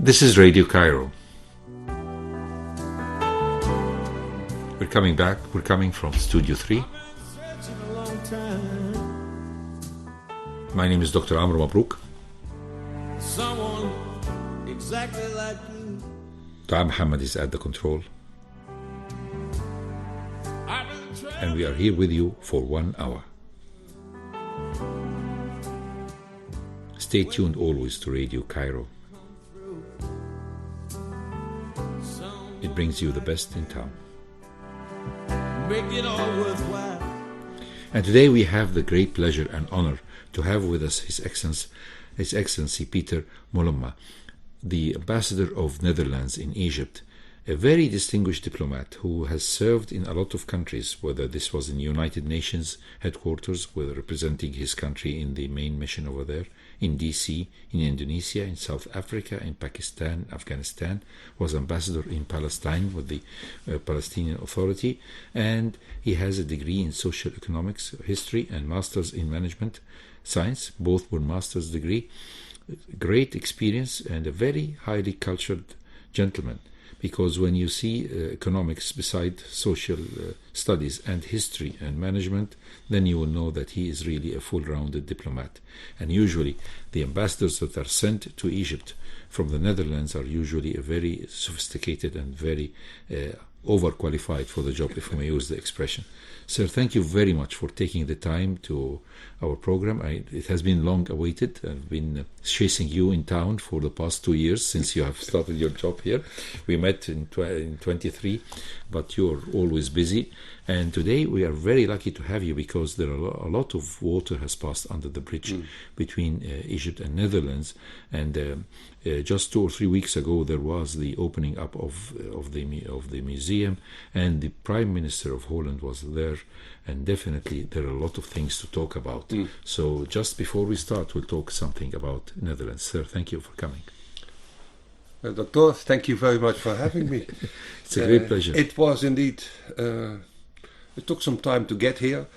This is Radio Cairo. We're coming back. We're coming from Studio 3. My name is Dr. Amr Mabrouk. Someone exactly like you. Dua Muhammad is at the control. And we are here with you for 1 hour. Stay tuned always to Radio Cairo. It brings you the best in town. Make it all worthwhile. And today we have the great pleasure and honor to have with us His Excellency Beitar Mollema, the Ambassador of Netherlands in Egypt, a very distinguished diplomat who has served in a lot of countries, whether this was in United Nations headquarters, whether representing his country in the main mission over there, in DC, in Indonesia, in South Africa, in Pakistan, Afghanistan, was ambassador in Palestine with the Palestinian Authority, and he has a degree in social economics, history, and master's in management science. Both were master's degree. Great experience and a very highly cultured gentleman. Because when you see economics beside social studies and history and management, then you will know that he is really a full-rounded diplomat. And usually the ambassadors that are sent to Egypt from the Netherlands are usually very sophisticated and very overqualified for the job, if I may use the expression. Sir, thank you very much for taking the time to our program. It has been long awaited. I've been chasing you in town for the past 2 years since you have started your job here. We met in 23, but you're always busy. And today we are very lucky to have you because there are a lot of water has passed under the bridge between Egypt and Netherlands. And just 2 or 3 weeks ago there was the opening up of the museum, and the Prime Minister of Holland was there. And definitely there are a lot of things to talk about. So just before we start, we'll talk something about Netherlands. Sir, thank you for coming. Doctor, thank you very much for having me. It's a great pleasure. It was indeed, it took some time to get here.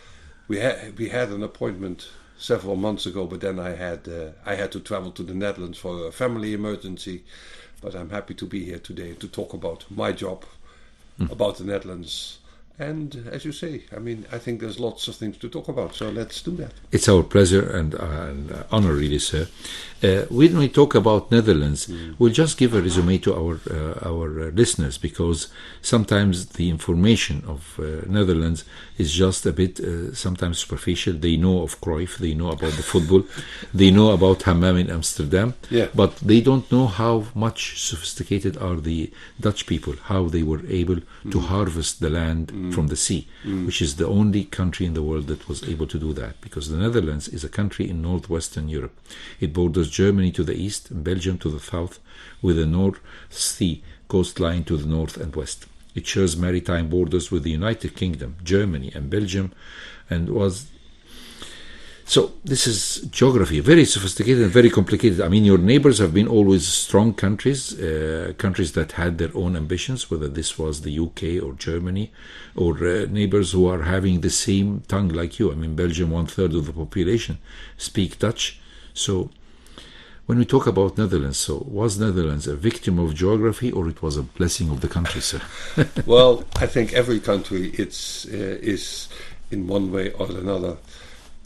We had an appointment several months ago, but then I had to travel to the Netherlands for a family emergency. But I'm happy to be here today to talk about my job, about the Netherlands. And as you say, I think there's lots of things to talk about, so let's do that. It's our pleasure and honor, really, sir. When we talk about Netherlands, we'll just give a resume to our listeners, because sometimes the information of Netherlands is just a bit sometimes superficial. They know of Cruyff, they know about the football, they know about Hammam in Amsterdam, but they don't know how much sophisticated are the Dutch people, how they were able to harvest the land from the sea, which is the only country in the world that was able to do that, because the Netherlands is a country in northwestern Europe. It borders Germany to the east and Belgium to the south, with the North Sea coastline to the north and west. It shares maritime borders with the United Kingdom, Germany and Belgium, and was... So this is geography, very sophisticated and very complicated. Your neighbors have been always strong countries, countries that had their own ambitions, whether this was the UK or Germany, or neighbors who are having the same tongue like you. Belgium, 1/3 of the population speak Dutch. So when we talk about Netherlands, so was Netherlands a victim of geography, or it was a blessing of the country, sir? Well, I think every country is in one way or another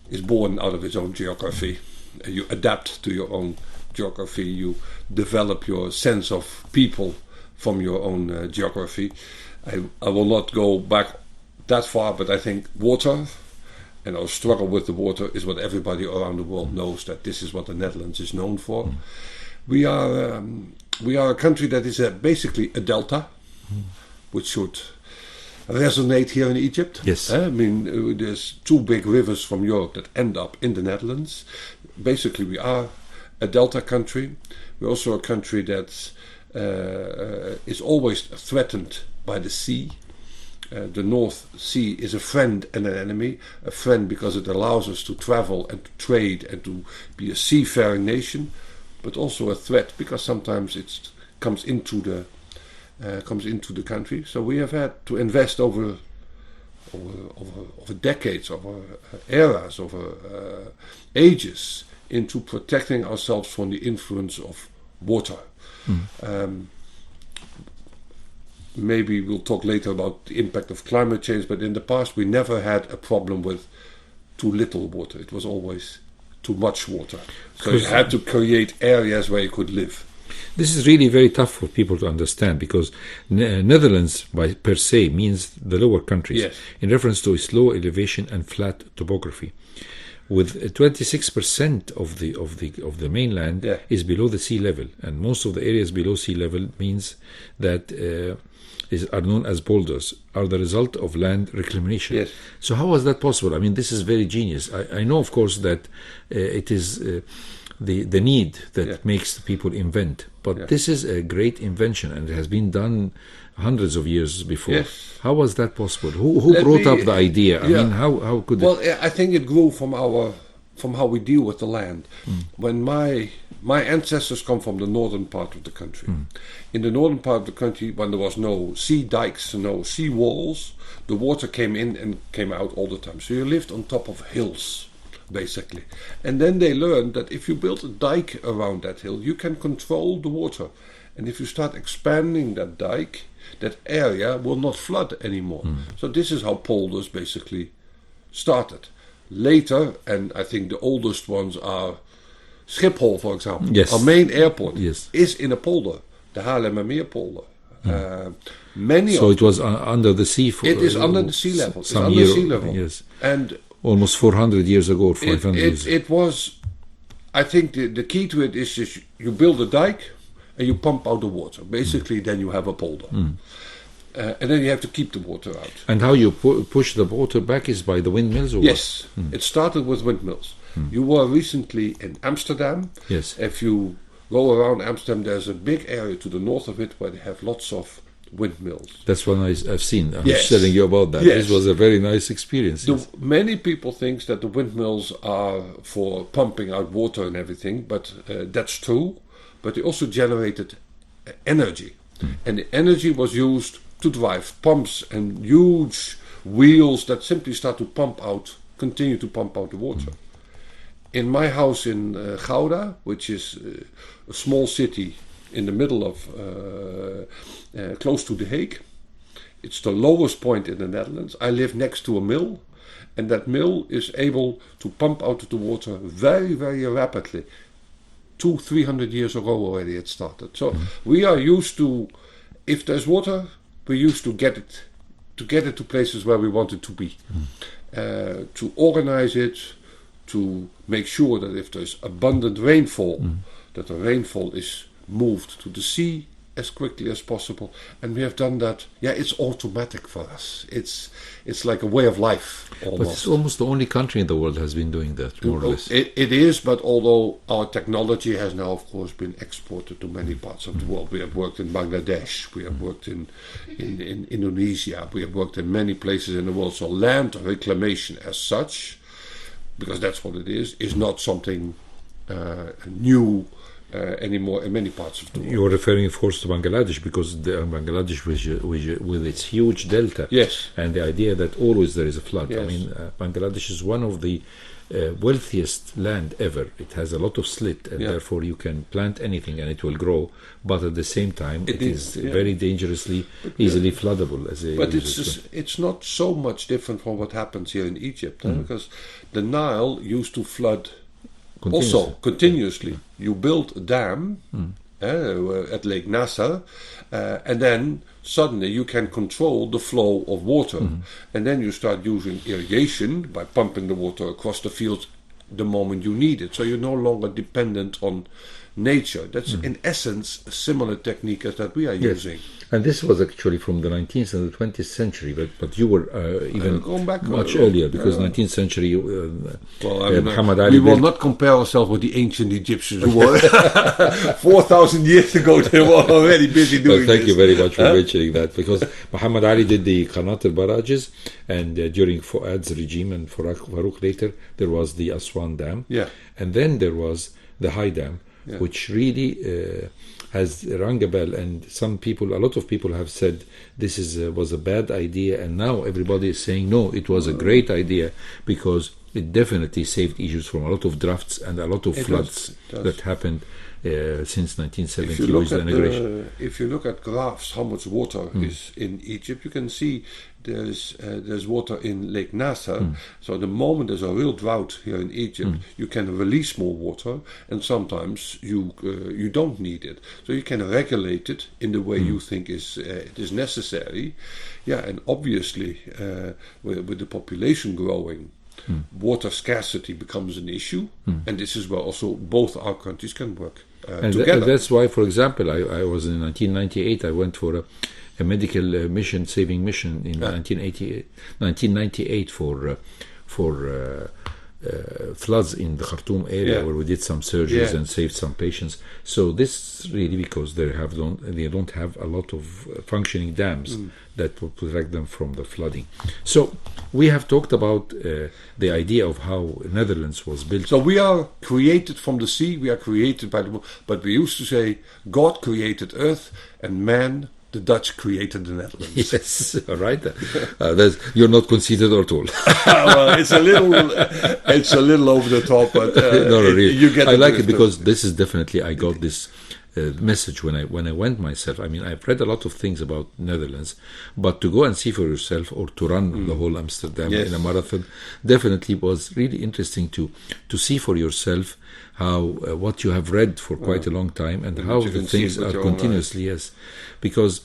is born out of its own geography. You adapt to your own geography. You develop your sense of people from your own geography. I will not go back that far, but I think water and our struggle with the water is what everybody around the world knows, that this is what the Netherlands is known for. We are a country that is basically a delta, which should resonate here in Egypt. Yes. There's 2 big rivers from Europe that end up in the Netherlands. Basically, we are a delta country. We're also a country that is always threatened by the sea. The North Sea is a friend and an enemy. A friend because it allows us to travel and to trade and to be a seafaring nation, but also a threat because sometimes it comes into the country. So we have had to invest over decades, over eras, over ages into protecting ourselves from the influence of water. Maybe we'll talk later about the impact of climate change, but in the past we never had a problem with too little water. It was always too much water. So you had to create areas where you could live. This is really very tough for people to understand, because Netherlands by per se means the lower countries, Yes. in reference to its low elevation and flat topography. With 26% of the mainland Yeah. is below the sea level, and most of the areas below sea level means that are known as boulders, are the result of land reclamation. Yes. So how was that possible? I mean, this is very genius. I know, of course, that it is the need that Yeah. makes the people invent, but Yeah. this is a great invention, and it has been done hundreds of years before. Yes. How was that possible? Who Let brought me- up the idea? I yeah. mean, how could Well, I think it grew from how we deal with the land. When my ancestors come from the northern part of the country. In the northern part of the country, when there was no sea dikes, no sea walls, the water came in and came out all the time. So you lived on top of hills, basically. And then they learned that if you build a dike around that hill, you can control the water. And if you start expanding that dike, that area will not flood anymore. So this is how polders basically started. Later, and I think the oldest ones are Schiphol, for example. Yes. Our main airport Yes. is in a polder, the Haarlemmermeer polder. Many So of it was under the sea. For, it is under the sea level. It's some under year, sea level. Yes, And almost 400 years ago, 500 years. it was, I think the key to it is just you build a dike and you pump out the water. Basically, then you have a polder. And then you have to keep the water out. And how you push the water back is by the windmills, or Yes, it started with windmills. You were recently in Amsterdam. Yes. If you go around Amsterdam, there's a big area to the north of it where they have lots of windmills. That's one I've seen. I was Yes. telling you about that. Yes. This was a very nice experience. Yes. Many people think that the windmills are for pumping out water and everything, but that's true. But they also generated energy. And the energy was used to drive pumps and huge wheels that simply start to continue to pump out the water. In my house in Gouda, which is a small city in the middle of, close to The Hague, it's the lowest point in the Netherlands. I live next to a mill, and that mill is able to pump out the water very, very rapidly. 200-300 years ago already it started. So we are used to, if there's water, we're used to get it to places where we want it to be. To organize it, to make sure that if there's abundant rainfall, that the rainfall is moved to the sea as quickly as possible. And we have done that. Yeah, it's automatic for us. It's like a way of life almost. But it's almost the only country in the world has been doing that, more or less. It is, but although our technology has now, of course, been exported to many parts of the world. We have worked in Bangladesh, we have worked in Indonesia, we have worked in many places in the world. So land reclamation as such, because that's what it is not something new anymore in many parts of the world. You're referring, of course, to Bangladesh, because Bangladesh with its huge delta, Yes. and the idea that always there is a flood. I Yes. mean, Bangladesh is one of the wealthiest land ever. It has a lot of slit, and Yeah. therefore you can plant anything and it will grow. But at the same time, it is yeah. very dangerously, easily floodable. As But it's not so much different from what happens here in Egypt, because the Nile used to flood also continuously. You build a dam at Lake Nasser, and then suddenly you can control the flow of water, and then you start using irrigation by pumping the water across the field the moment you need it. So you're no longer dependent on nature. That's in essence a similar technique as that we are using. And this was actually from the 19th and the 20th century, but you were even going back much earlier, because 19th century, Muhammad Ali. We will not compare ourselves with the ancient Egyptians who were 4,000 years ago. They were already busy doing this. Thank you very much for mentioning that, because Muhammad Ali did the Qanaat barrages, and during Fuad's regime and Farouk later, there was the Aswan Dam, and then there was the High Dam, which really has rung a bell, and a lot of people have said this was a bad idea, and now everybody is saying no, it was a great idea, because it definitely saved Egypt from a lot of drafts and a lot of floods that happened since 1970 If you look with the at integration. if you look at graphs, how much water is in Egypt, you can see there's water in Lake Nasser. So the moment there's a real drought here in Egypt, you can release more water, and sometimes you don't need it. So you can regulate it in the way you think is necessary. Yeah, and obviously with the population growing, water scarcity becomes an issue, and this is where also both our countries can work together. That's why, for example, I was in 1998. I went for a medical mission, saving mission in 1998 for floods in the Khartoum area, where we did some surgeries and saved some patients. So this really because they don't have a lot of functioning dams that will protect them from the flooding. So we have talked about the idea of how Netherlands was built. So we are created from the sea, we are created by the moon, but we used to say God created earth and man, the Dutch, created the Netherlands. Yes, all right. You're not conceited at all. Well, it's a little over the top, but no, really. You get. I like it because this is definitely I got this message when I went myself. I mean, I've read a lot of things about Netherlands, but to go and see for yourself or to run the whole Amsterdam in a marathon definitely was really interesting to see for yourself how what you have read for quite a long time and how the things are continuously because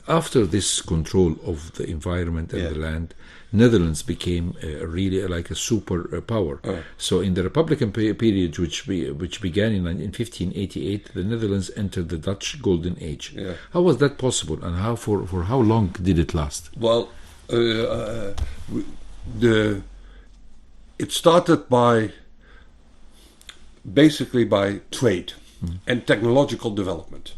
after this control of the environment and the land, Netherlands became really like a super power. So in the Republican period, which began in 1588, the Netherlands entered the Dutch Golden Age. How was that possible, and how for how long did it last? Well, it started basically by trade and technological development.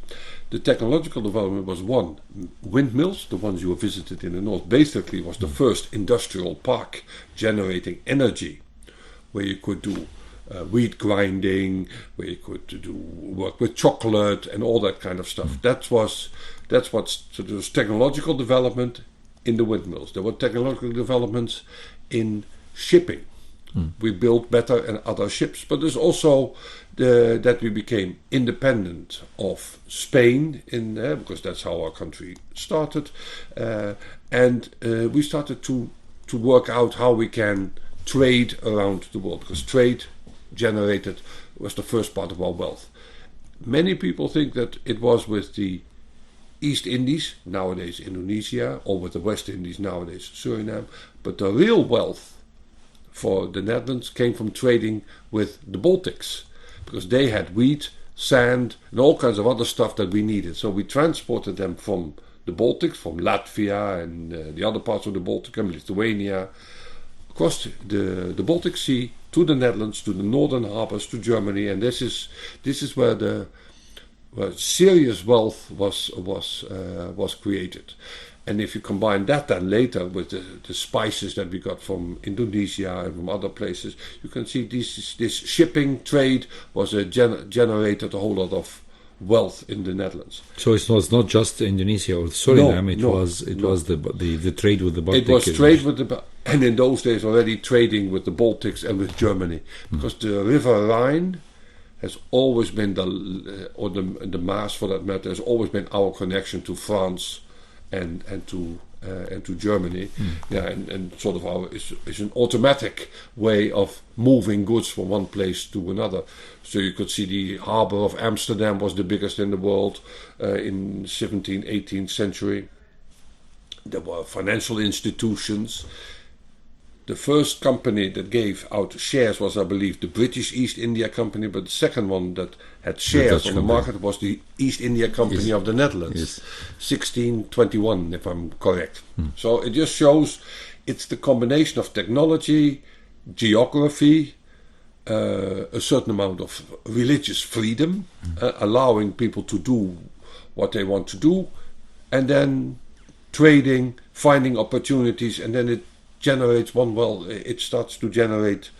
The technological development was one, windmills, the ones you visited in the north, basically was the first industrial park generating energy, where you could do wheat grinding, where you could do work with chocolate and all that kind of stuff. So there was technological development in the windmills. There were technological developments in shipping. We built better and other ships, but there's also that we became independent of Spain because that's how our country started, and we started to work out how we can trade around the world, because trade was the first part of our wealth. Many people think that it was with the East Indies, nowadays Indonesia, or with the West Indies, nowadays Suriname, but the real wealth for the Netherlands came from trading with the Baltics, because they had wheat, sand, and all kinds of other stuff that we needed. So we transported them from the Baltics, from Latvia and the other parts of the Baltic, and Lithuania, across the Baltic Sea to the Netherlands, to the northern harbors, to Germany, and this is where serious wealth was created. And if you combine that then later with the spices that we got from Indonesia and from other places, you can see this shipping trade was generated a whole lot of wealth in the Netherlands. So it was not just Indonesia or Suriname. It was the trade with the Baltic. It was trade with and in those days already trading with the Baltics and with Germany, because the River Rhine has always been the Maas, for that matter, has always been our connection to France and to Germany, and sort of is an automatic way of moving goods from one place to another. So you could see the harbour of Amsterdam was the biggest in the world in 17th, 18th century. There were financial institutions. The first company that gave out shares was, I believe, the British East India Company, but the second one that had shares on the market was the East India Company of the Netherlands, 1621, if I'm correct. So it just shows it's the combination of technology, geography, a certain amount of religious freedom, allowing people to do what they want to do, and then trading, finding opportunities, and then it generates it starts to generate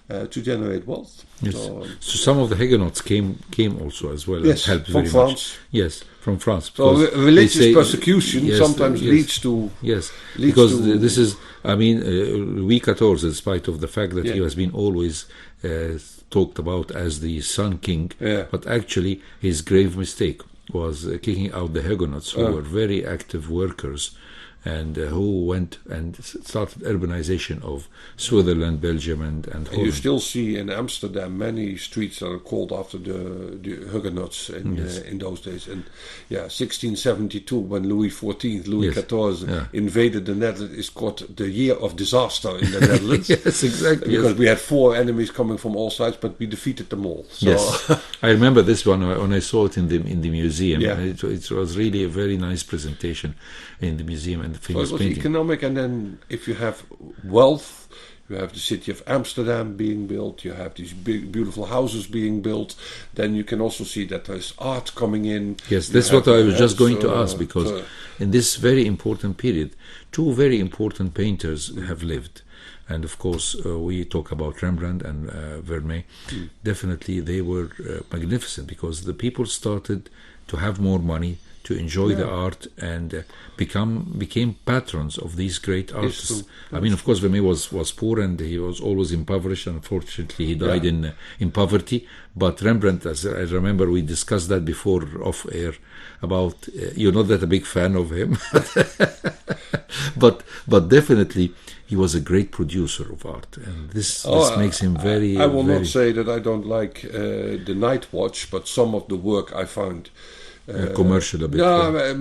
wealth. Yes. So some of the Huguenots came also as well. Yes, and helped from very France. Much. Yes, from France. So religious persecution sometimes leads to this is, I mean, Louis XIV, in spite of the fact that he has been always talked about as the Sun King, Yeah. but actually his grave mistake was kicking out the Huguenots, who were very active workers, and who went and started urbanization of Switzerland, Belgium, and And you Holland. still see in Amsterdam many streets that are called after the Huguenots in those days. And 1672, when Louis XIV, Louis Yes. XIV Yeah. invaded the Netherlands, is called the year of disaster in the Netherlands. Yes, exactly. Because Yes. we had 4 enemies coming from all sides, but we defeated them all. So, Yes, I remember this one when I saw it in the museum. Yeah. It was really a very nice presentation in the museum, and the So famous it was painting. economic, and then if you have wealth, you have the city of Amsterdam being built, you have these big, beautiful houses being built, then you can also see that there's art coming in. Yes, You that's have what I was just perhaps, going to ask, because in this very important period, 2 very important painters have lived. And of course, we talk about Rembrandt and Vermeer. Definitely, they were magnificent, because the people started to have more money, to enjoy the art, and became patrons of these great artists. I mean, of course, Vermeer was poor, and he was always impoverished. Unfortunately, he died in poverty. But Rembrandt, as I remember, we discussed that before off air, about you're not that a big fan of him, but definitely he was a great producer of art, and this makes him very. I will very, not say that I don't like the Night Watch, but some of the work I found commercial a bit. No, I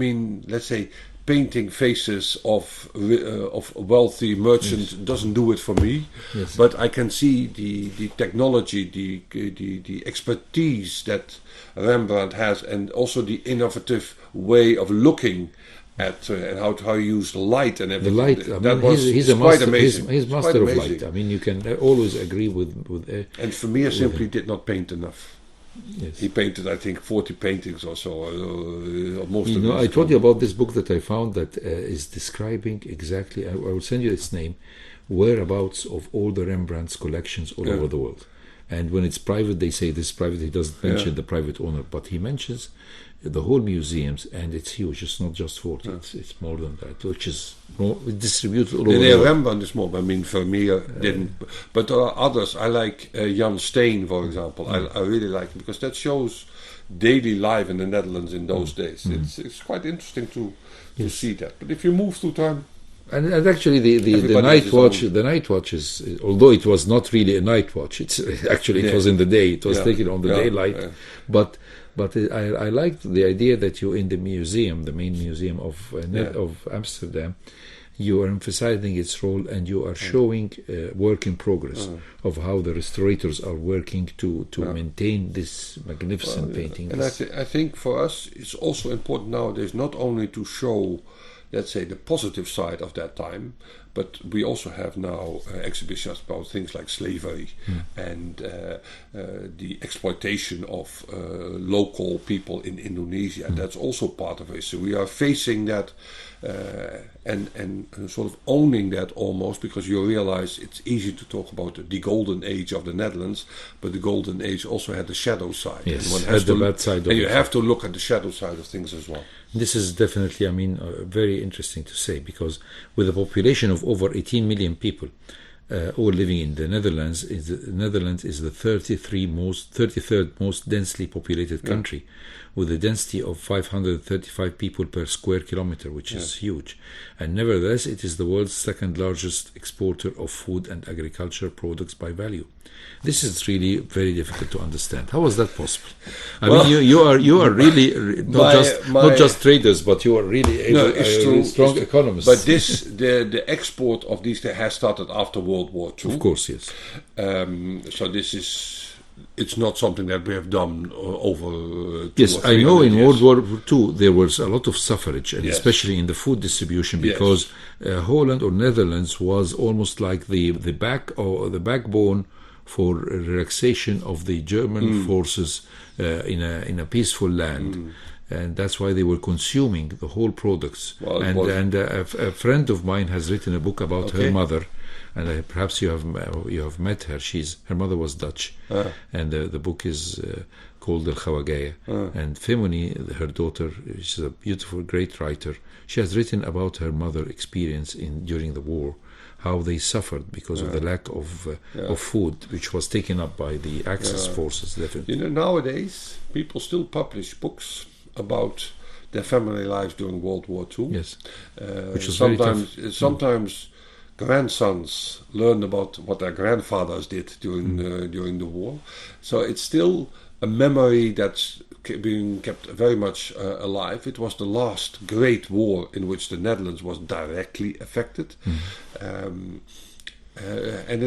mean, let's say painting faces of wealthy merchants doesn't do it for me. Yes. But I can see the technology, the expertise that Rembrandt has, and also the innovative way of looking at and how to use the light and The everything. light. I That mean, was he's a quite master. amazing. He's It's quite master of amazing. light. I mean, you can always agree with. And Vermeer simply did not paint enough. Yes. He painted, I think, 40 paintings or so. Most You of know, these I told you about this book that I found that is describing exactly. I will send you its name, whereabouts of all the Rembrandt's collections all over the world. And when it's private, they say this is private. He doesn't mention the private owner, but he mentions the whole museums, and it's huge. It's not just 40; it's more than that, which is more distributed all over the world. Rembrandt is more. I mean, Vermeer didn't, but there are others. I like Jan Steen, for example. I really like him because that shows daily life in the Netherlands in those days. It's quite interesting to see that. But if you move through time, And actually, the Everybody night has his watch, own. the night watch is, although it was not really a night watch, it's actually it was in the day. It was taken on the daylight, but I liked the idea that you in the museum, the main museum of Amsterdam, you are emphasizing its role, and you are showing work in progress of how the restorators are working to maintain this magnificent painting. and I think for us it's also important nowadays not only to show, let's say, the positive side of that time, but we also have now exhibitions about things like slavery and the exploitation of local people in Indonesia. That's also part of it. So we are facing that and sort of owning that almost, because you realize it's easy to talk about the golden age of the Netherlands, but the golden age also had the shadow side. Yes, and one had has the to bad side of and you it. have to look at the shadow side of things as well. This is definitely, I mean, very interesting to say, because with a population of over 18 million people, all living in the Netherlands, is the 33rd most densely populated country, with a density of 535 people per square kilometer, which is huge. And nevertheless, it is the world's second largest exporter of food and agriculture products by value. This is really very difficult to understand. How is that possible? I mean, you are really not just traders, but you are really strong economists. But the export of these has started after World War II. Of course, yes. So it's not something that we have done over. Yes, I know in World War II there was a lot of suffrage, and especially in the food distribution, because Holland or Netherlands was almost like the backbone for relaxation of the German forces in a peaceful land. And that's why they were consuming the whole products. And a friend of mine has written a book about her mother, and perhaps you have met her. Her mother was Dutch, and the book is called El Khawagaya. And Femoni, her daughter, she's a beautiful, great writer. She has written about her mother experience during the war, how they suffered because of the lack of food, which was taken up by the Axis forces, definitely. Nowadays, people still publish books about their family lives during World War II. Yes, which is very tough. Sometimes grandsons learn about what their grandfathers did during the war. So it's still a memory that's being kept very much alive. It was the last great war in which the Netherlands was directly affected. And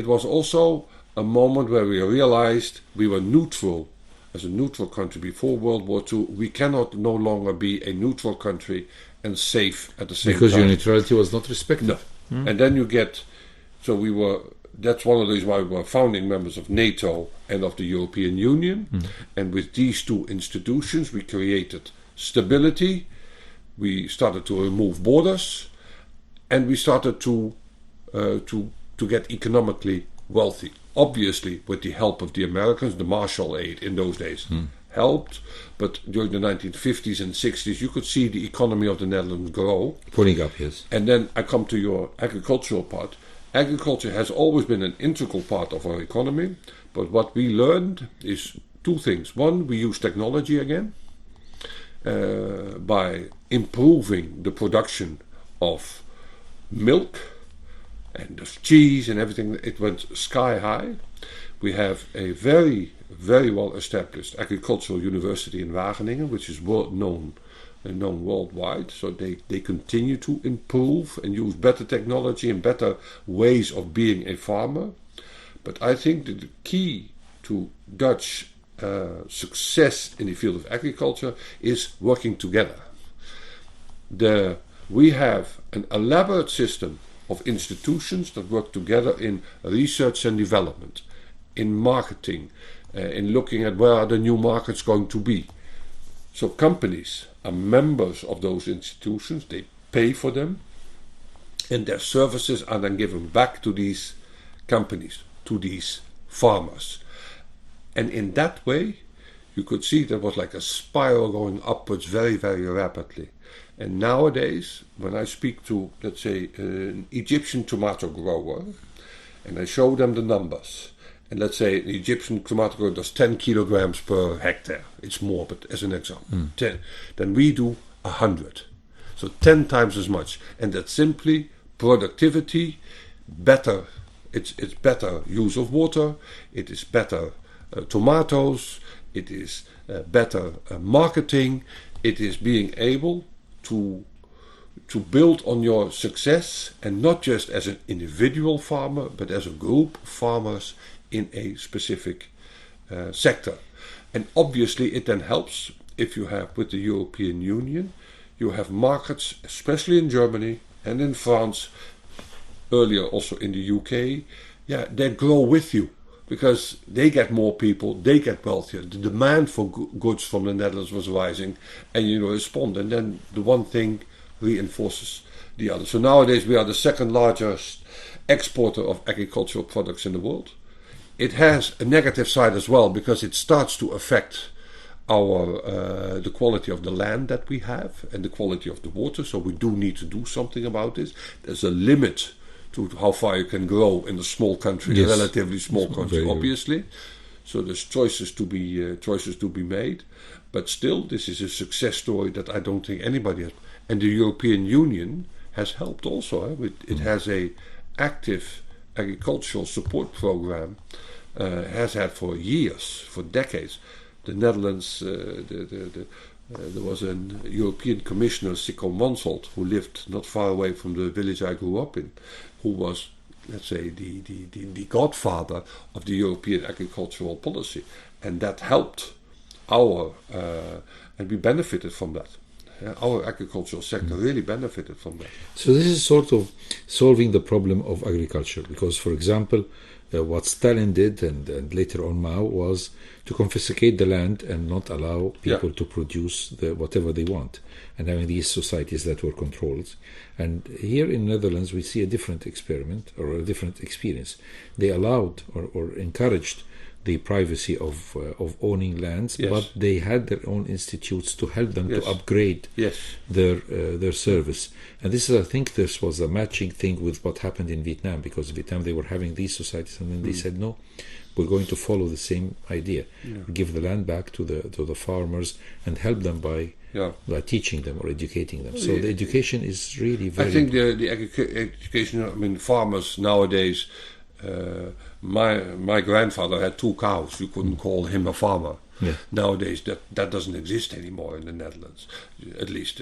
it was also a moment where we realized we were neutral. As a neutral country before World War II, we cannot no longer be a neutral country and safe at the same time. Because your neutrality was not respected. No. And then you get, that's one of the reasons why we were founding members of NATO and of the European Union. And with these two institutions, we created stability, we started to remove borders, and we started to get economically wealthy. Obviously, with the help of the Americans, the Marshall Aid in those days helped, but during the 1950s and 60s, you could see the economy of the Netherlands grow. Pulling up, yes. And then I come to your agricultural part. Agriculture has always been an integral part of our economy, but what we learned is two things. One, we use technology again by improving the production of milk and of cheese and everything. It went sky high. We have a very, very well established agricultural university in Wageningen, which is known worldwide. So they continue to improve and use better technology and better ways of being a farmer. But I think that the key to Dutch success in the field of agriculture is working together. We have an elaborate system of institutions that work together in research and development, in marketing, in looking at where are the new markets going to be. So companies are members of those institutions, they pay for them, and their services are then given back to these companies, to these farmers. And in that way, you could see there was like a spiral going upwards very, very rapidly. And nowadays, when I speak to, let's say, an Egyptian tomato grower, and I show them the numbers, and let's say an Egyptian tomato grower does 10 kilograms per hectare, it's more, but as an example, 10, then we do 100. So 10 times as much. And that's simply productivity, better, it's better use of water, it is better tomatoes, it is better marketing, it is being able to build on your success, and not just as an individual farmer, but as a group of farmers in a specific sector. And obviously it then helps if you have, with the European Union, you have markets, especially in Germany and in France, earlier also in the UK, they grow with you. Because they get more people, they get wealthier. The demand for goods from the Netherlands was rising, and you respond. And then the one thing reinforces the other. So nowadays we are the second largest exporter of agricultural products in the world. It has a negative side as well, because it starts to affect the quality of the land that we have and the quality of the water. So we do need to do something about this. There's a limit to how far you can grow in a small country, a relatively small country, obviously. So there's choices to be made, but still, this is a success story that I don't think anybody has. And the European Union has helped also. It has a active agricultural support program, has had for years, for decades. The Netherlands, there was a European Commissioner, Sikko Mansholt, who lived not far away from the village I grew up in, who was, let's say, the godfather of the European agricultural policy. And that helped and we benefited from that. Our agricultural sector really benefited from that. So this is sort of solving the problem of agriculture, because, for example, what Stalin did and later on Mao was to confiscate the land and not allow people to produce whatever they want, and having these societies that were controlled. And here in Netherlands we see a different experiment or a different experience. They allowed or encouraged the privacy of owning lands, Yes. but they had their own institutes to help them Yes. to upgrade Yes. their service. And this is, I think, this was a matching thing with what happened in Vietnam, because in Vietnam they were having these societies, and then they said, no, we're going to follow the same idea, give the land back to the farmers and help them by teaching them or educating them. So the education is really very. I think the education. I mean, farmers nowadays. My grandfather had 2 cows. You couldn't call him a farmer. Yeah. Nowadays, that doesn't exist anymore in the Netherlands. At least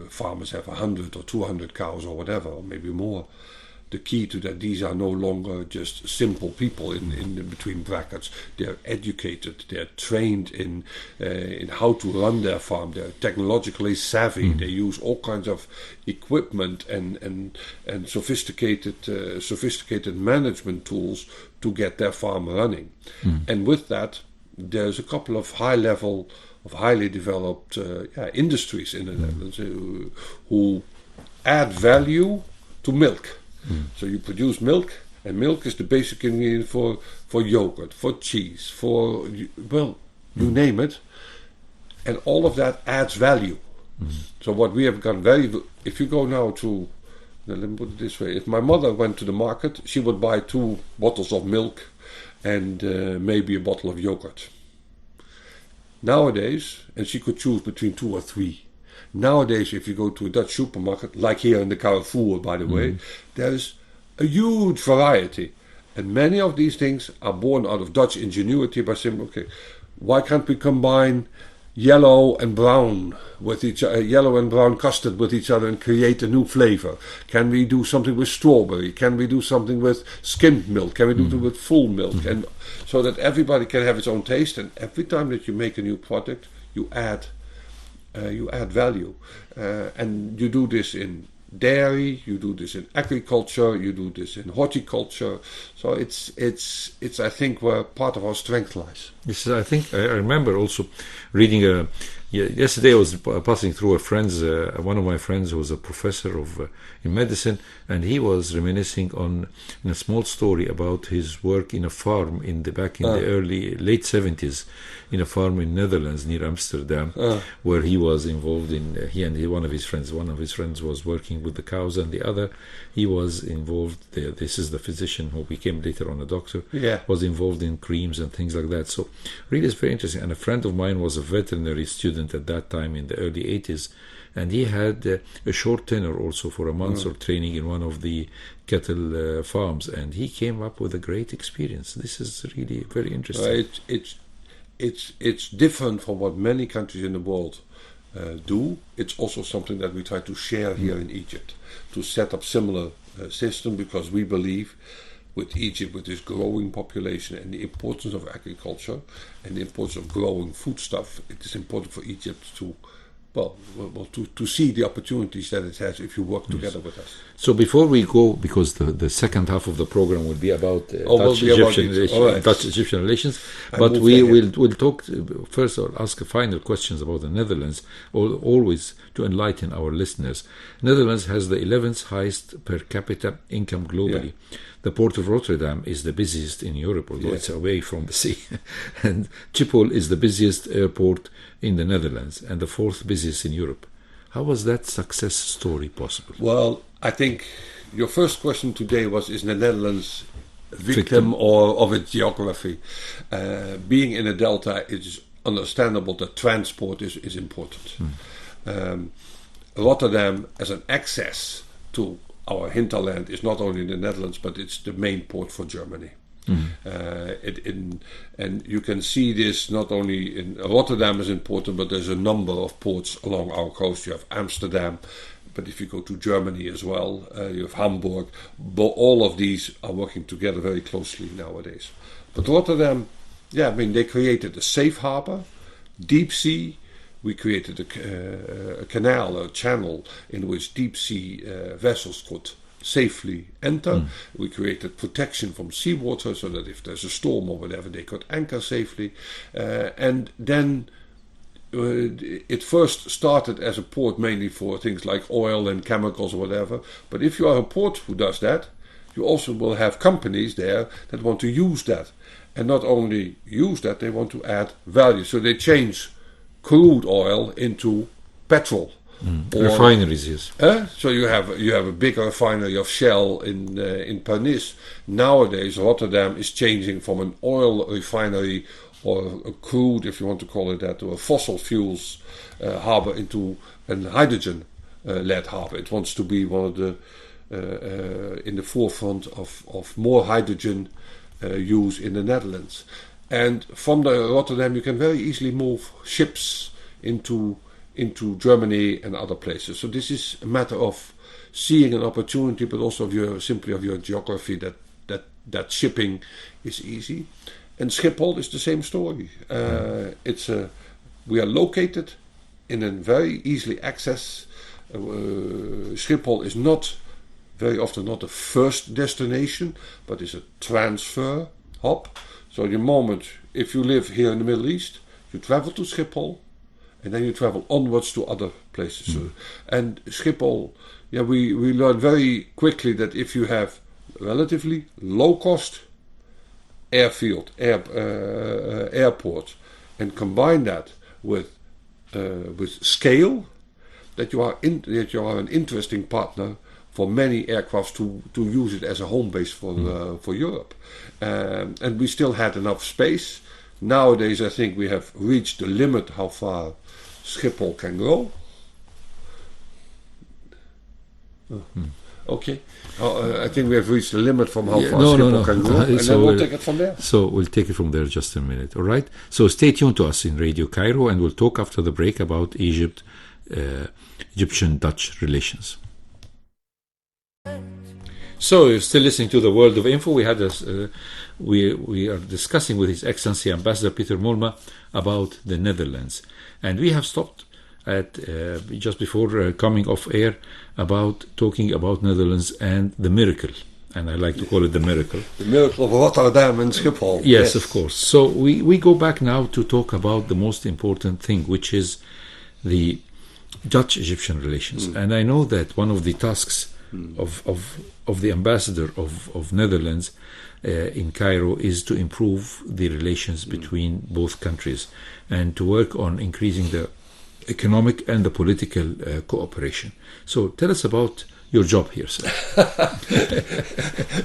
farmers have 100 or 200 cows or whatever, or maybe more. The key to that, these are no longer just simple people in between brackets. They're educated. They're trained in how to run their farm. They're technologically savvy. They use all kinds of equipment and sophisticated management tools to get their farm running. And with that, there's a couple of highly developed industries in the Netherlands who add value to milk. So you produce milk, and milk is the basic ingredient for yogurt, for cheese, for, well, you name it. And all of that adds value. So what we have got if you go now to, let me put it this way, if my mother went to the market, she would buy 2 bottles of milk and maybe a bottle of yogurt. Nowadays, and she could choose between 2 or 3. Nowadays, if you go to a Dutch supermarket, like here in the Carrefour, by the way, there's a huge variety. And many of these things are born out of Dutch ingenuity by saying, okay, why can't we combine yellow and brown custard with each other and create a new flavor? Can we do something with strawberry? Can we do something with skimmed milk? Can we do something with full milk? And so that everybody can have its own taste. And every time that you make a new product, you add value, and you do this in dairy, you do this in agriculture, you do this in horticulture. So it's I think where part of our strength lies. Yes, I think I remember also reading. Yesterday I was passing through one of my friends who was a professor in medicine, and he was reminiscing on a small story about his work in a farm back in the late 70s, in a farm in Netherlands near Amsterdam, where he was involved in. He and one of his friends was working with the cows, and the other he was involved. This is the physician who became later on a doctor. Was involved in creams and things like that. So really, it's very interesting. And a friend of mine was a veterinary student at that time in the early 80s, and he had a short tenure also for a month of training in one of the cattle farms, and he came up with a great experience. This is really very interesting. It's different from what many countries in the world do. It's also something that we try to share here in Egypt, to set up similar system, because we believe with Egypt, with this growing population and the importance of agriculture and the importance of growing foodstuff, it is important for Egypt to see the opportunities that it has if you work together with us. So before we go, because the second half of the program will be about Dutch-Egyptian relations, but we'll talk first, or ask final questions about the Netherlands, always to enlighten our listeners. Netherlands has the 11th highest per capita income globally. The port of Rotterdam is the busiest in Europe, although it's away from the sea. And Schiphol is the busiest airport in the Netherlands and the 4th busiest in Europe. How was that success story possible? Well, I think your first question today was, is the Netherlands a victim or of its geography? Being in a delta, it's understandable that transport is important. Rotterdam as an access to our hinterland is not only in the Netherlands, but it's the main port for Germany. And you can see this not only in Rotterdam is important, but there's a number of ports along our coast. You have Amsterdam, but if you go to Germany as well, you have Hamburg. All of these are working together very closely nowadays. But Rotterdam, they created a safe harbor, deep sea. We created a canal, a channel in which deep sea vessels could safely enter. We created protection from seawater so that if there's a storm or whatever, they could anchor safely. And then it first started as a port mainly for things like oil and chemicals or whatever. But if you are a port who does that, you also will have companies there that want to use that. And not only use that, they want to add value. So they change crude oil into petrol. Or refineries, yes. So you have a big refinery of Shell in Pernis. Nowadays, Rotterdam is changing from an oil refinery or a crude, if you want to call it that, to a fossil fuels harbor into a hydrogen-led harbor. It wants to be one of the in the forefront of more hydrogen use in the Netherlands. And from the Rotterdam, you can very easily move ships into Germany and other places. So this is a matter of seeing an opportunity, but also of your geography that shipping is easy. And Schiphol is the same story. We are located in a very easily access. Schiphol is not very often not the first destination, but is a transfer hub. So the moment, if you live here in the Middle East, you travel to Schiphol, and then you travel onwards to other places. So, and Schiphol, we learned very quickly that if you have relatively low-cost airport, and combine that with scale, that you are an interesting partner for many aircrafts to use it as a home base for Europe. And we still had enough space. Nowadays, I think we have reached the limit how far Schiphol can go. Okay. I think we have reached the limit from how far Schiphol can go. And then we'll take it from there. So we'll take it from there just a minute. All right? So stay tuned to us in Radio Cairo, and we'll talk after the break about Egyptian-Dutch relations. So you're still listening to the World of Info. We had we are discussing with His Excellency Ambassador Peter Mollema about the Netherlands, and we have stopped at just before coming off air about talking about Netherlands and the miracle, and I like to call it the miracle. The miracle of Rotterdam and Schiphol. Yes, of course. So we go back now to talk about the most important thing, which is the Dutch-Egyptian relations. And I know that one of the tasks of the ambassador of Netherlands in Cairo is to improve the relations between both countries and to work on increasing the economic and the political cooperation. So tell us about your job here, sir.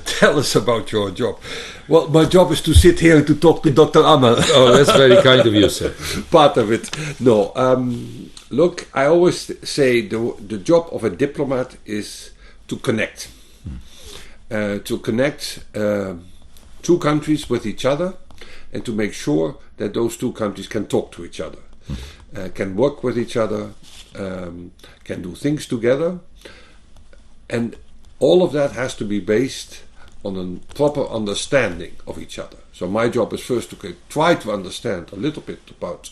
Tell us about your job. Well, my job is to sit here and to talk to Dr. Amr. Oh, that's very kind of you, sir. Part of it. No, look, I always say the job of a diplomat is to connect. To connect two countries with each other and to make sure that those two countries can talk to each other, can work with each other, can do things together. And all of that has to be based on a proper understanding of each other. So my job is first to try to understand a little bit about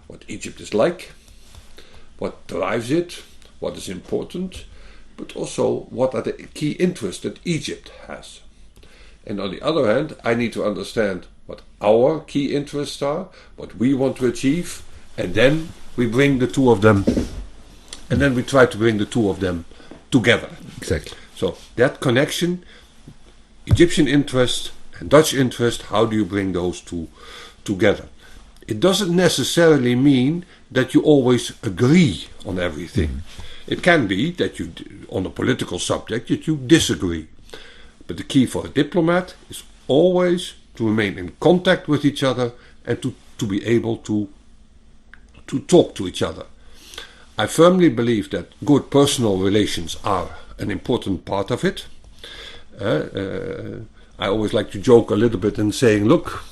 what Egypt is like, what drives it, what is important, but also what are the key interests that Egypt has. And on the other hand, I need to understand what our key interests are, what we want to achieve, and then we bring the two of them, and then we try to bring the two of them together. Exactly. So that connection, Egyptian interest and Dutch interest, how do you bring those two together? It doesn't necessarily mean that you always agree on everything. It can be that you, on a political subject, that you disagree. But the key for a diplomat is always to remain in contact with each other and to be able to talk to each other. I firmly believe that good personal relations are an important part of it. I always like to joke a little bit and saying, look,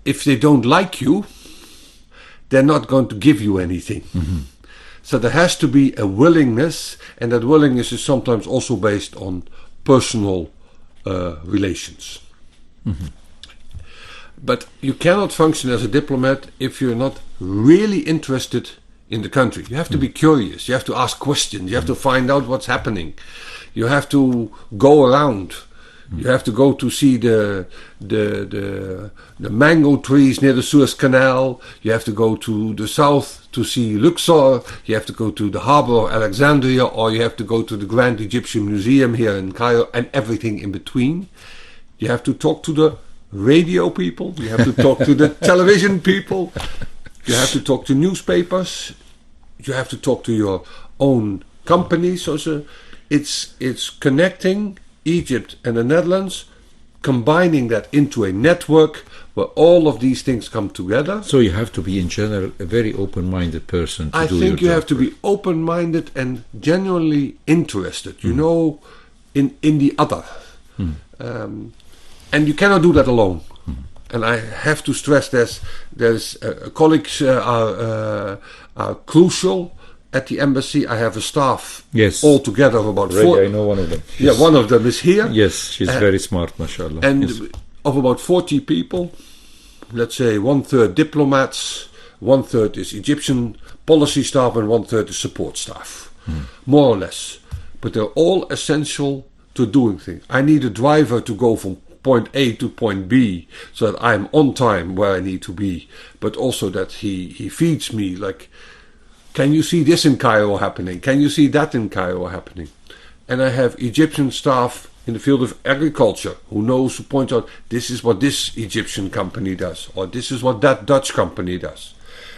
if they don't like you, they're not going to give you anything. So there has to be a willingness, and that willingness is sometimes also based on personal relations. But you cannot function as a diplomat if you're not really interested in the country. You have to be curious, you have to ask questions, you have to find out what's happening, you have to go around, You have to go to see the mango trees near the Suez Canal. You have to go to the south to see Luxor. You have to go to the harbor of Alexandria, or you have to go to the Grand Egyptian Museum here in Cairo, and everything in between. You have to talk to the radio people. You have to talk to the television people. You have to talk to newspapers. You have to talk to your own companies. So it's connecting Egypt and the Netherlands, combining that into a network where all of these things come together. So you have to be, in general, a very open-minded person to do your job. I think you have to be open-minded and genuinely interested, you know, in the other. And you cannot do that alone. And I have to stress there's colleagues are crucial at the embassy. I have a staff all together of about I know one of them. One of them is here. Yes, she's very smart, mashallah. And of about 40 people, let's say 1/3 diplomats, 1/3 is Egyptian policy staff, and 1/3 is support staff, more or less. But they're all essential to doing things. I need a driver to go from point A to point B so that I'm on time where I need to be, but also that he feeds me, like, can you see this in Cairo happening? Can you see that in Cairo happening? And I have Egyptian staff in the field of agriculture who knows to point out this is what this Egyptian company does, or this is what that Dutch company does.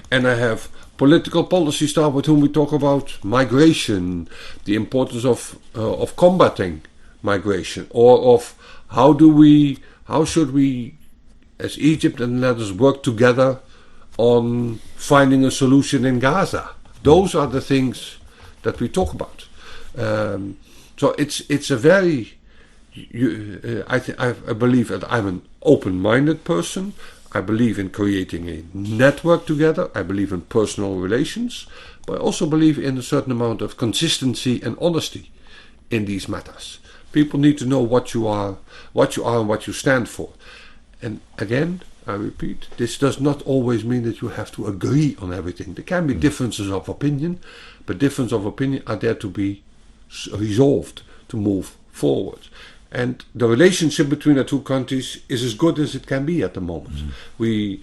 And I have political policy staff with whom we talk about migration, the importance of combating migration, or of how should we as Egypt and the Netherlands work together on finding a solution in Gaza. Those are the things that we talk about. So it's a very. I believe that I'm an open-minded person. I believe in creating a network together. I believe in personal relations, but I also believe in a certain amount of consistency and honesty in these matters. People need to know what you are and what you stand for. And again, I repeat, this does not always mean that you have to agree on everything. There can be differences of opinion, but differences of opinion are there to be resolved, to move forward. And the relationship between the two countries is as good as it can be at the moment. We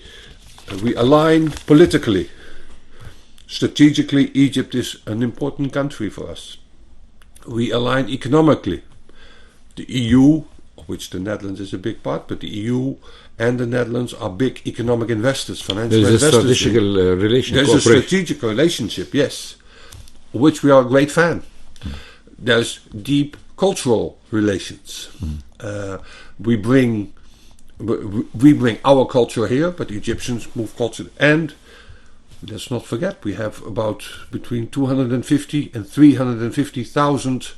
align politically. Strategically, Egypt is an important country for us. We align economically. The EU, of which the Netherlands is a big part, but the EU and the Netherlands are big economic investors, financial investors. There's a strategic relationship, yes, of which we are a great fan. There's deep cultural relations. We bring our culture here, but the Egyptians move culture. And let's not forget, we have about between 250 and 350,000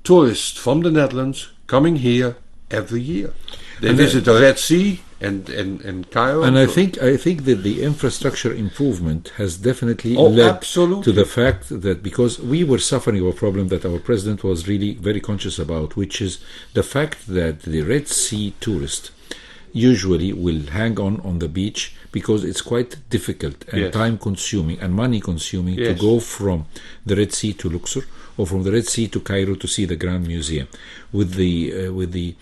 tourists from the Netherlands coming here every year. They visit the Red Sea and Cairo. And I think that the infrastructure improvement has definitely led to the fact that, because we were suffering a problem that our president was really very conscious about, which is the fact that the Red Sea tourist usually will hang on the beach because it's quite difficult and time-consuming and money-consuming to go from the Red Sea to Luxor, or from the Red Sea to Cairo to see the Grand Museum. With the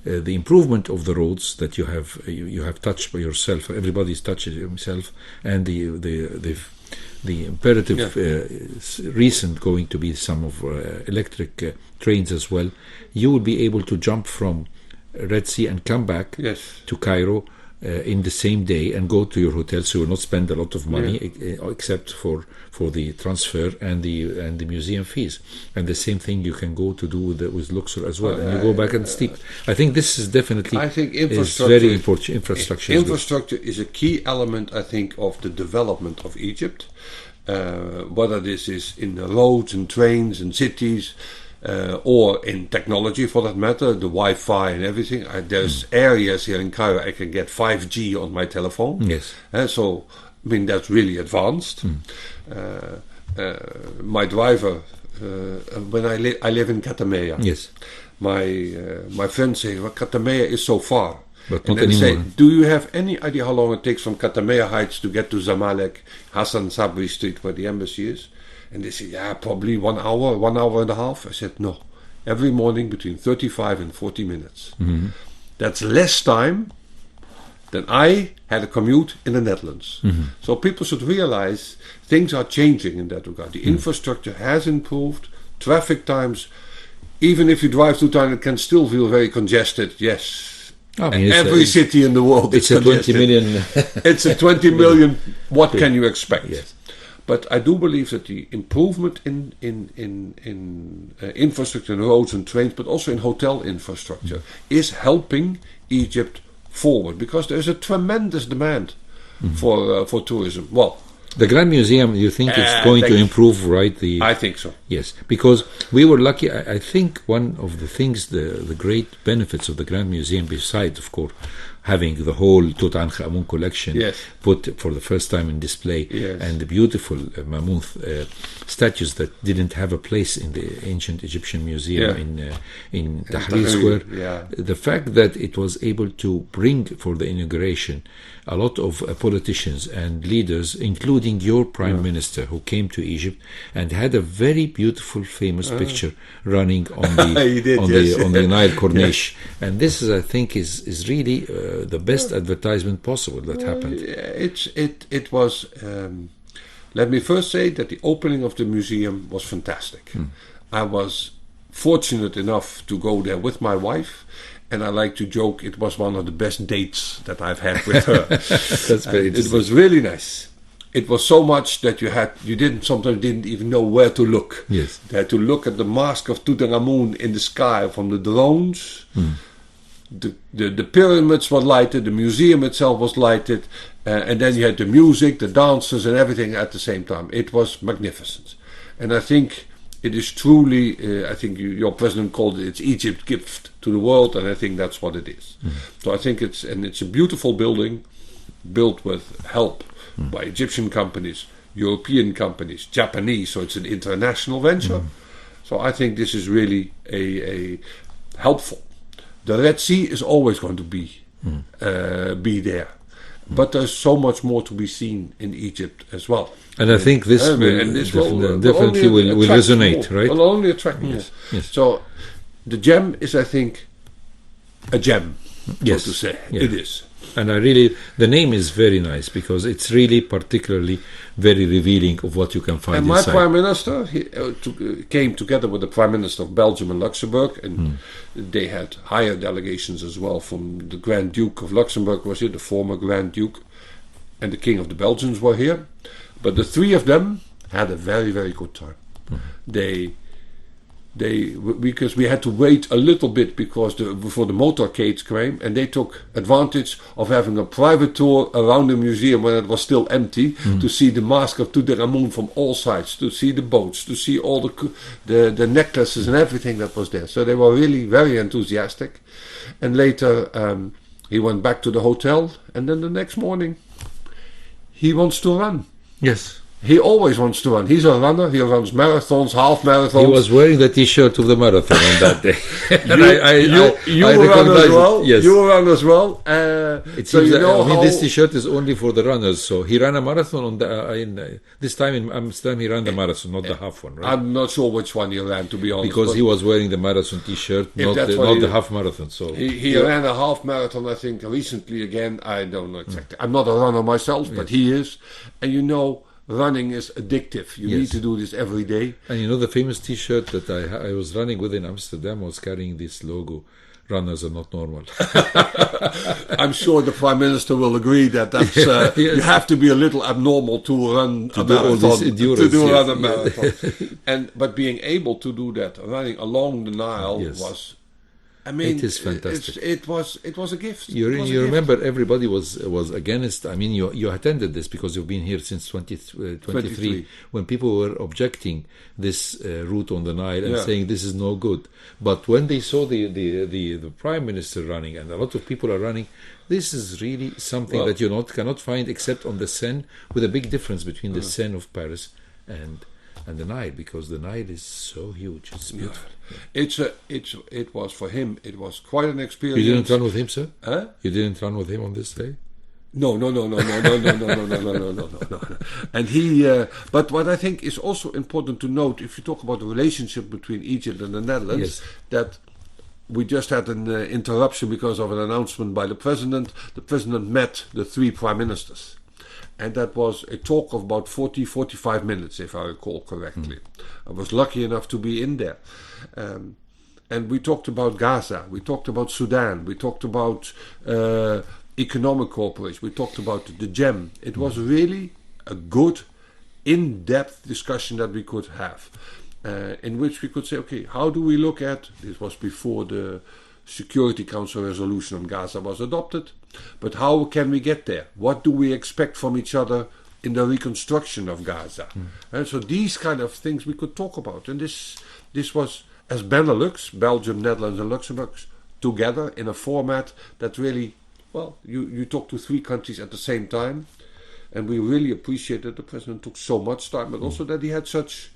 improvement of the roads that you have touched by yourself, everybody's touched himself, and the imperative recent going to be some of electric trains as well, you will be able to jump from Red Sea and come back to Cairo in the same day and go to your hotel, so you will not spend a lot of money except for the transfer and the museum fees. And the same thing you can go to do with Luxor as well, and you go back and sleep. I think this is definitely very important. Infrastructure is a key element, I think, of the development of Egypt. Whether this is in the roads and trains and cities, or in technology for that matter, the Wi-Fi and everything. There's areas here in Cairo I can get 5G on my telephone. Yes. So, I mean, that's really advanced. My driver, when I live in Katamea. Yes. My friends say, well, Katamea is so far. But and not then anymore. Say, do you have any idea how long it takes from Katamea Heights to get to Zamalek, Hassan Sabri Street, where the embassy is? And they said, probably 1 hour, 1 hour and a half. I said, no, every morning between 35 and 40 minutes. That's less time than I had a commute in the Netherlands. So people should realize things are changing in that regard. The infrastructure has improved. Traffic times, even if you drive through town, it can still feel very congested. Yes. I mean, every city in the world it's is a 20 million. It's a 20 million. What can you expect? Yes. But I do believe that the improvement in infrastructure and roads and trains, but also in hotel infrastructure, is helping Egypt forward, because there's a tremendous demand for tourism. Well, the Grand Museum, you think it's going to improve, right? I think so. Yes, because we were lucky. I think one of the things, the great benefits of the Grand Museum, besides, of course, having the whole Tutankhamun collection put for the first time in display, and the beautiful mammoth statues that didn't have a place in the ancient Egyptian museum in Tahrir Square. The fact that it was able to bring for the inauguration a lot of politicians and leaders, including your prime minister, who came to Egypt and had a very beautiful, famous picture running on the on the Nile Corniche. And this is, I think, is really the best advertisement possible that happened. It was. Let me first say that the opening of the museum was fantastic. I was fortunate enough to go there with my wife. And I like to joke, it was one of the best dates that I've had with her. That's very interesting. It was really nice. It was so much that you sometimes didn't even know where to look. Yes. You had to look at the mask of Tutankhamun in the sky from the drones. The pyramids were lighted, the museum itself was lighted, and then you had the music, the dancers, and everything at the same time. It was magnificent. And I think it is truly, I think your president called it's Egypt's gift to the world, and I think that's what it is. So I think it's a beautiful building, built with help by Egyptian companies, European companies, Japanese, so it's an international venture. So I think this is really a helpful. The Red Sea is always going to be there, but there's so much more to be seen in Egypt as well. And I think this will definitely will resonate, more. Right? Will only attract more. Yes. So the gem is, I think, a gem, so to say. Yeah. It is. And the name is very nice, because it's really particularly very revealing of what you can find and inside. My prime minister came together with the prime minister of Belgium and Luxembourg, and they had higher delegations as well from the Grand Duke of Luxembourg was here, the former Grand Duke, and the King of the Belgians were here. But the three of them had a very, very good time. Because we had to wait a little bit before the motorcades came, and they took advantage of having a private tour around the museum when it was still empty, to see the mask of Tutankhamun from all sides, to see the boats, to see all the necklaces and everything that was there. So they were really very enthusiastic. And later he went back to the hotel, and then the next morning he wants to run. Yes. He always wants to run. He's a runner. He runs marathons, half marathons. He was wearing the T-shirt of the marathon on that day. You run as well. Yes. You run as well. It seems this T-shirt is only for the runners. So he ran a marathon on this time in Amsterdam. He ran the marathon, not the half one, right? I'm not sure which one he ran, to be honest. Because he was wearing the marathon T-shirt, not the half marathon. So he ran a half marathon, I think, recently again. I don't know exactly. I'm not a runner myself, but he is. And running is addictive. You need to do this every day. And the famous T-shirt that I was running with in Amsterdam was carrying this logo: "Runners are not normal." I'm sure the Prime Minister will agree that that's yes. You have to be a little abnormal to run a marathon. But being able to do that, running along the Nile was. I mean, it is fantastic. It was a gift. You remember everybody was against. I mean, you attended this because you've been here since 2023 when people were objecting this route on the Nile and saying this is no good. But when they saw the Prime Minister running, and a lot of people are running, this is really something that you cannot find except on the Seine, with a big difference between the Seine of Paris and the Nile, because the Nile is so huge. It's beautiful. It was for him. It was quite an experience. You didn't run with him, sir? Huh? You didn't run with him on this day? No. And but what I think is also important to note, if you talk about the relationship between Egypt and the Netherlands, that we just had an interruption because of an announcement by the president. The president met the 3 prime ministers. And that was a talk of about 45 minutes, if I recall correctly. I was lucky enough to be in there. And we talked about Gaza, we talked about Sudan, we talked about economic cooperation, we talked about the GEM. It was really a good, in-depth discussion that we could have, in which we could say, okay, how do we look at, this was before the Security Council resolution on Gaza was adopted, but how can we get there? What do we expect from each other in the reconstruction of Gaza? And so these kind of things we could talk about. And this was, as Benelux, Belgium, Netherlands and Luxembourg, together in a format that really, well, you talk to 3 countries at the same time. And we really appreciate that the president took so much time, but also that he had such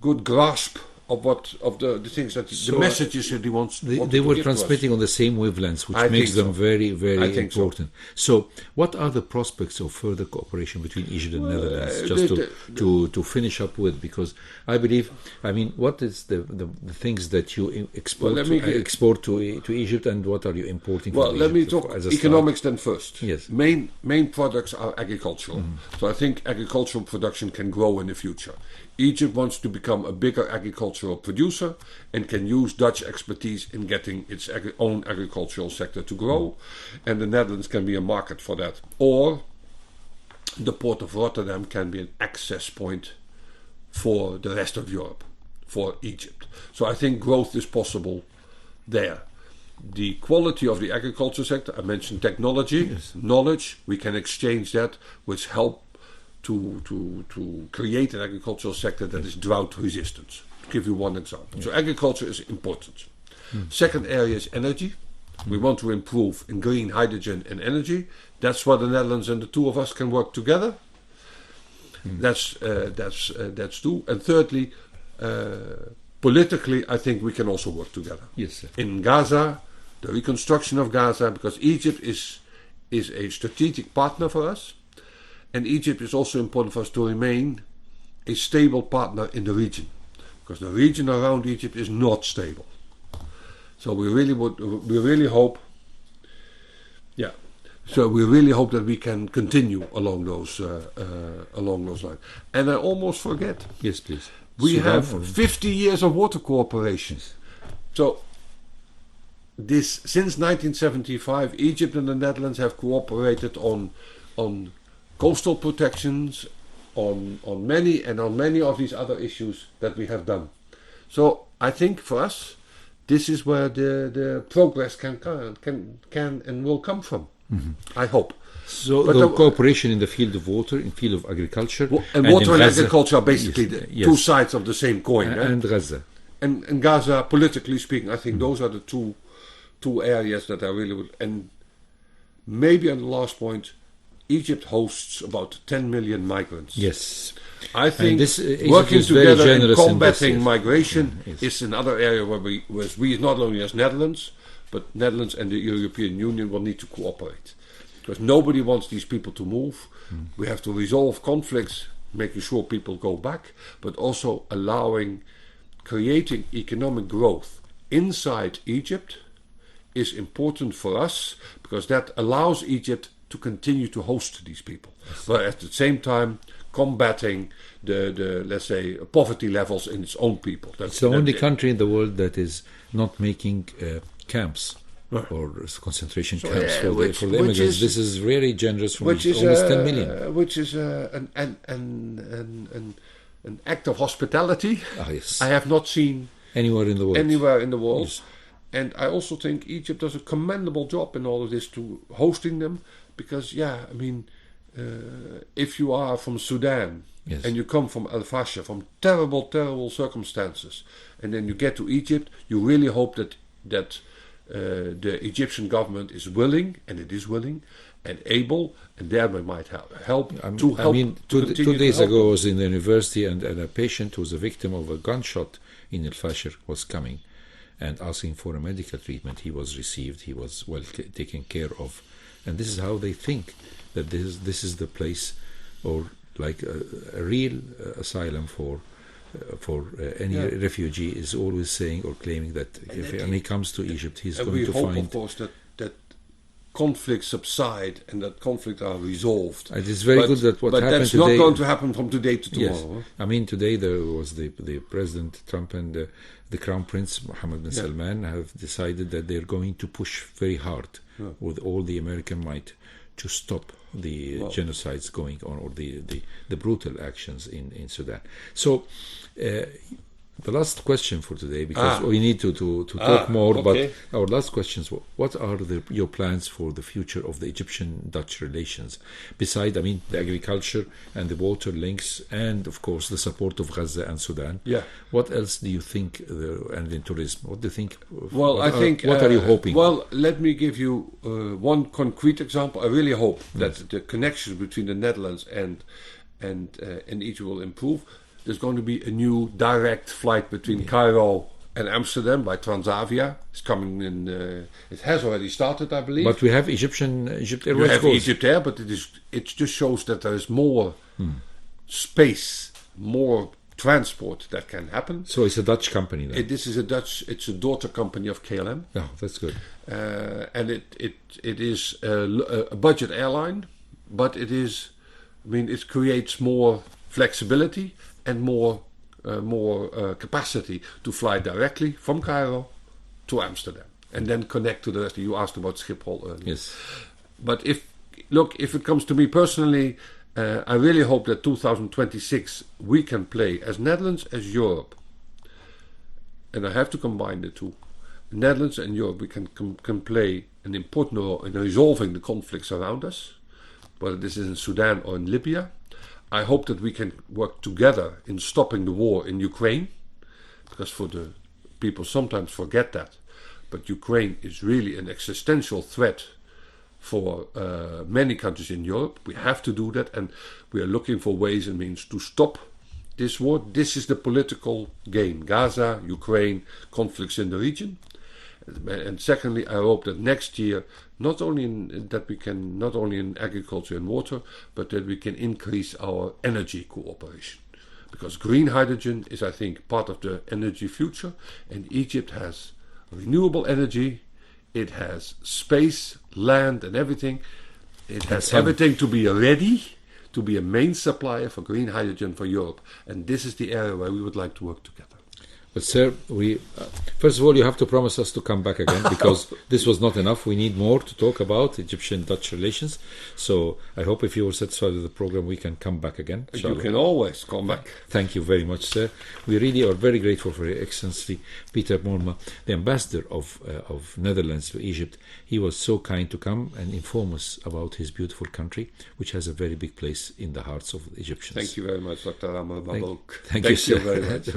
good grasp of the things that the messages that he wants. They were transmitting on the same wavelengths, which makes them very, very important. So, what are the prospects of further cooperation between Egypt and Netherlands? Just to finish up with, because I believe, I mean, what is the things that you export to Egypt, and what are you importing? Well, from let me Egypt talk as a economics then first. Yes. Main products are agricultural. So I think agricultural production can grow in the future. Egypt wants to become a bigger agricultural producer and can use Dutch expertise in getting its own agricultural sector to grow, and the Netherlands can be a market for that. Or the port of Rotterdam can be an access point for the rest of Europe, for Egypt. So I think growth is possible there. The quality of the agriculture sector, I mentioned technology, knowledge, we can exchange that, which help to create an agricultural sector that is drought resistant. To give you one example. So agriculture is important. Second area is energy. We want to improve in green hydrogen and energy. That's where the Netherlands and the 2 of us can work together. That's 2. And thirdly, politically, I think we can also work together. Yes, sir. In Gaza, the reconstruction of Gaza, because Egypt is a strategic partner for us. And Egypt is also important for us to remain a stable partner in the region, because the region around Egypt is not stable. So we really hope that we can continue along those lines. And I almost forget. Yes, please. We have 50 years of water cooperation. So since 1975, Egypt and the Netherlands have cooperated on coastal protections, on many of these other issues that we have done. So I think for us, this is where the progress can and will come from. I hope. So the cooperation in the field of water, in the field of agriculture, and water and agriculture are basically the 2 sides of the same coin. And Gaza. And Gaza, politically speaking, I think those are the two areas that I really would. And maybe on the last point, Egypt hosts about 10 million migrants. Yes. I think Egypt working together and combating in migration is another area where we not only as Netherlands, but Netherlands and the European Union will need to cooperate. Because nobody wants these people to move. We have to resolve conflicts, making sure people go back, but also creating economic growth inside Egypt is important for us, because that allows Egypt to continue to host these people, but at the same time combating the let's say poverty levels in its own people. It's the only country in the world that is not making camps or concentration camps for the immigrants. This is really generous from Egypt, almost 10 million. Which is an act of hospitality yes. I have not seen anywhere in the world. Yes. And I also think Egypt does a commendable job in all of this to hosting them. Because, if you are from Sudan and you come from Al Fasher, from terrible, terrible circumstances, and then you get to Egypt, you really hope that the Egyptian government is willing, and it is willing, and able, and thereby might help. Two days ago I was in the university, and a patient who was a victim of a gunshot in Al Fasher was coming and asking for a medical treatment. He was received, he was well taken care of. And this is how they think. that this is the place, or like a real asylum for any refugee is always saying or claiming that when he comes to Egypt, he's going to find. We hope, of course, that conflicts subside and that conflicts are resolved. It is very good that what happened today. But that's not going to happen from today to tomorrow. Yes. I mean, today there was the President Trump and the Crown Prince Mohammed bin Salman have decided that they're going to push very hard with all the American might to stop the genocides going on, or the brutal actions in Sudan. So the last question for today, because we need to talk more, okay. But our last question is, what are your plans for the future of the Egyptian-Dutch relations? Besides, I mean, the agriculture and the water links, and of course the support of Gaza and Sudan. Yeah. What else do you think, and in tourism, what do you think? Well, I think... What are you hoping? Well, let me give you one concrete example. I really hope that the connection between the Netherlands and Egypt will improve. There's going to be a new direct flight between Cairo and Amsterdam by Transavia. It's coming in. It has already started, I believe. But we have Egypt Airways. You have Egypt Air, but it just shows that there is more space, more transport that can happen. So it's a Dutch company then? It's a daughter company of KLM. Oh, that's good. And it is a budget airline, but it is, I mean, it creates more flexibility and more capacity to fly directly from Cairo to Amsterdam and then connect to the rest. You asked about Schiphol earlier. Yes. But if it comes to me personally, I really hope that 2026 we can play as Netherlands, as Europe. And I have to combine the two. Netherlands and Europe, we can play an important role in resolving the conflicts around us, whether this is in Sudan or in Libya. I hope that we can work together in stopping the war in Ukraine, because for the people sometimes forget that, but Ukraine is really an existential threat for many countries in Europe. We have to do that, and we are looking for ways and means to stop this war. This is the political game: Gaza, Ukraine, conflicts in the region. And secondly, I hope that next year, not only in agriculture and water, but that we can increase our energy cooperation. Because green hydrogen is, I think, part of the energy future, and Egypt has renewable energy, it has space, land and everything. It has everything to be ready to be a main supplier for green hydrogen for Europe. And this is the area where we would like to work together. But sir, we first of all, you have to promise us to come back again, because this was not enough. We need more to talk about Egyptian-Dutch relations. So I hope if you are satisfied with the program, we can come back again. You can always come back. Thank you very much, sir. We really are very grateful for Your Excellency Peter Mollema, the ambassador of Netherlands to Egypt. He was so kind to come and inform us about his beautiful country, which has a very big place in the hearts of the Egyptians. Thank you very much, Dr. Amr Mabrouk. Thank you, sir. Very much.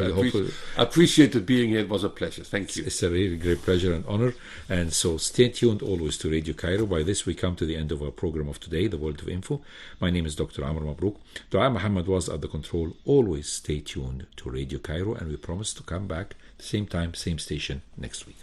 I appreciated being here. It was a pleasure. Thank you. It's a really great pleasure and honor. And so stay tuned always to Radio Cairo. By this, we come to the end of our program of today, The World of Info. My name is Dr. Amr Mabrouk. Dua Muhammad was at the control. Always stay tuned to Radio Cairo, and we promise to come back same time, same station next week.